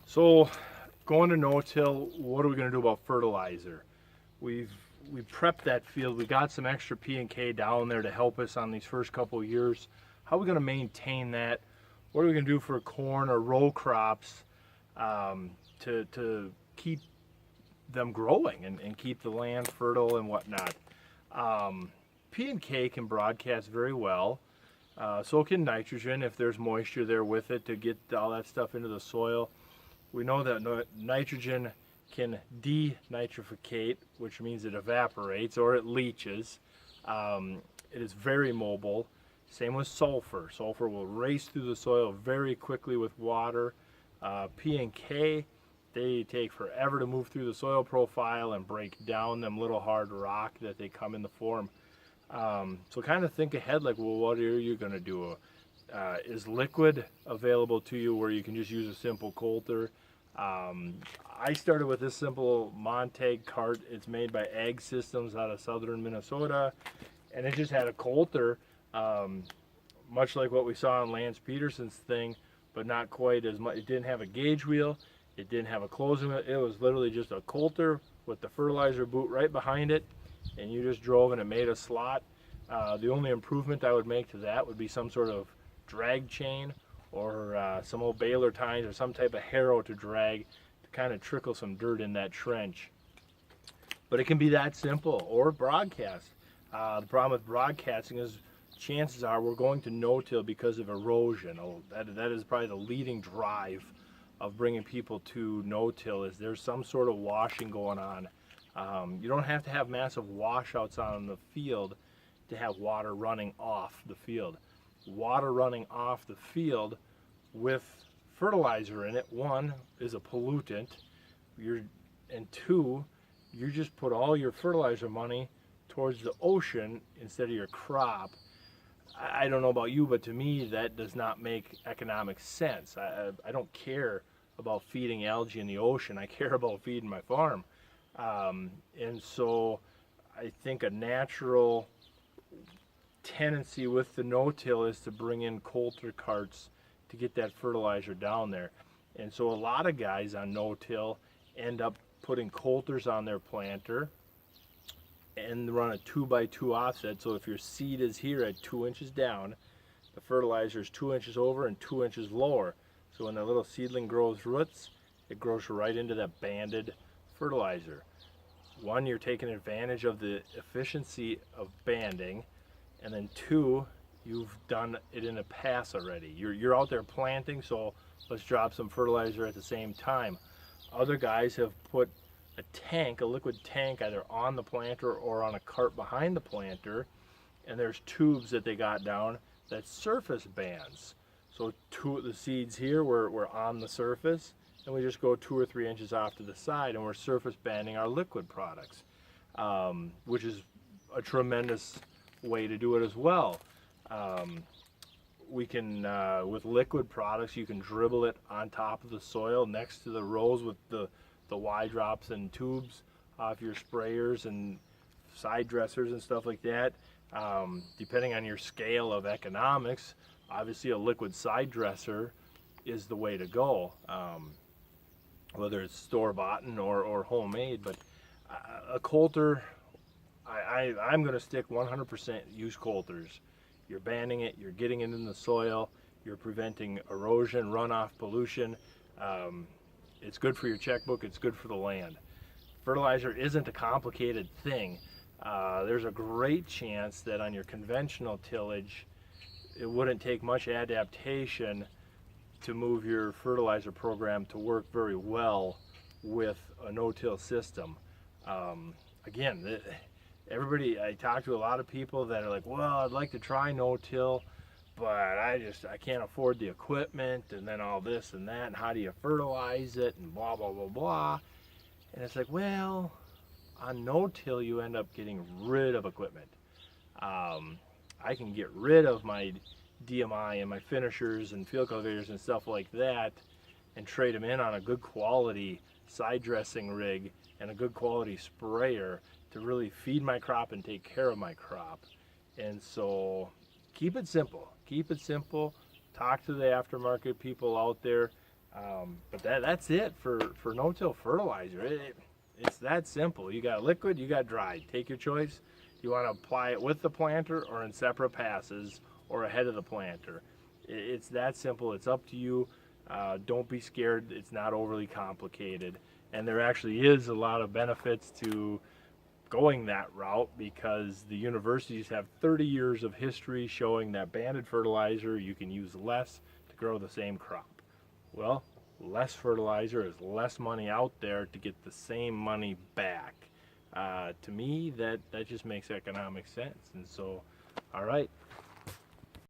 So, going to no-till, what are we going to do about fertilizer? We prepped that field. We got some extra P and K down there to help us on these first couple of years. How are we going to maintain that? What are we going to do for corn or row crops to keep them growing and keep the land fertile and whatnot? P and K can broadcast very well. So can nitrogen if there's moisture there with it to get all that stuff into the soil. We know that nitrogen can denitrificate, which means it evaporates or it leaches. It is very mobile. Same with sulfur. Sulfur will race through the soil very quickly with water. P and K, they take forever to move through the soil profile and break down them little hard rock that they come in the form. So kind of think ahead, like, well, what are you going to do? Is liquid available to you where you can just use a simple coulter? I started with this simple Montag cart. It's made by Ag Systems out of southern Minnesota, and it just had a coulter, much like what we saw on Lance Peterson's thing, but not quite as much. It didn't have a gauge wheel. It didn't have a closing wheel. It was literally just a coulter with the fertilizer boot right behind it, and you just drove and it made a slot. The only improvement I would make to that would be some sort of drag chain or some old baler tines or some type of harrow to drag to kind of trickle some dirt in that trench. But it can be that simple, or broadcast. The problem with broadcasting is chances are we're going to no-till because of erosion. That is probably the leading drive of bringing people to no-till, is there's some sort of washing going on. You don't have to have massive washouts on the field to have water running off the field. Water running off the field with fertilizer in it, one, is a pollutant, and two, you just put all your fertilizer money towards the ocean instead of your crop. I don't know about you, but to me that does not make economic sense. I don't care about feeding algae in the ocean. I care about feeding my farm. And so I think a natural tendency with the no-till is to bring in coulter carts to get that fertilizer down there. And so a lot of guys on no-till end up putting coulters on their planter and run a 2x2 offset. So if your seed is here at 2 inches down, the fertilizer is 2 inches over and 2 inches lower. So when the little seedling grows roots, it grows right into that banded fertilizer. One, you're taking advantage of the efficiency of banding, and then two, you've done it in a pass already. You're out there planting, so let's drop some fertilizer at the same time. Other guys have put a tank, a liquid tank, either on the planter or on a cart behind the planter, and there's tubes that they got down that surface bands. So the seeds here we're on the surface, and we just go 2 or 3 inches off to the side, and we're surface banding our liquid products, which is a tremendous way to do it as well. We can, with liquid products, you can dribble it on top of the soil next to the rows with the Y drops and tubes off your sprayers and side dressers and stuff like that. Depending on your scale of economics, obviously a liquid side dresser is the way to go, whether it's store-bought or homemade. But a coulter, I'm going to stick 100% use coulters. You're banding it, you're getting it in the soil, you're preventing erosion, runoff, pollution. It's good for your checkbook, it's good for the land. Fertilizer isn't a complicated thing. There's a great chance that on your conventional tillage, it wouldn't take much adaptation to move your fertilizer program to work very well with a no-till system. Again, everybody, I talk to a lot of people that are like, well, I'd like to try no-till, but I can't afford the equipment, and then all this and that, and how do you fertilize it, and blah, blah, blah, blah. And it's like, well, on no-till, you end up getting rid of equipment. I can get rid of my DMI and my finishers and field cultivators and stuff like that and trade them in on a good quality side dressing rig and a good quality sprayer to really feed my crop and take care of my crop. And so keep it simple. Keep it simple. Talk to the aftermarket people out there. But that's it for no-till fertilizer. It's that simple. You got liquid, you got dried. Take your choice. You want to apply it with the planter or in separate passes or ahead of the planter. It's that simple. It's up to you. Don't be scared. It's not overly complicated. And there actually is a lot of benefits to going that route because the universities have 30 years of history showing that banded fertilizer you can use less to grow the same crop. Well, less fertilizer is less money out there to get the same money back. To me, that just makes economic sense. And so, all right,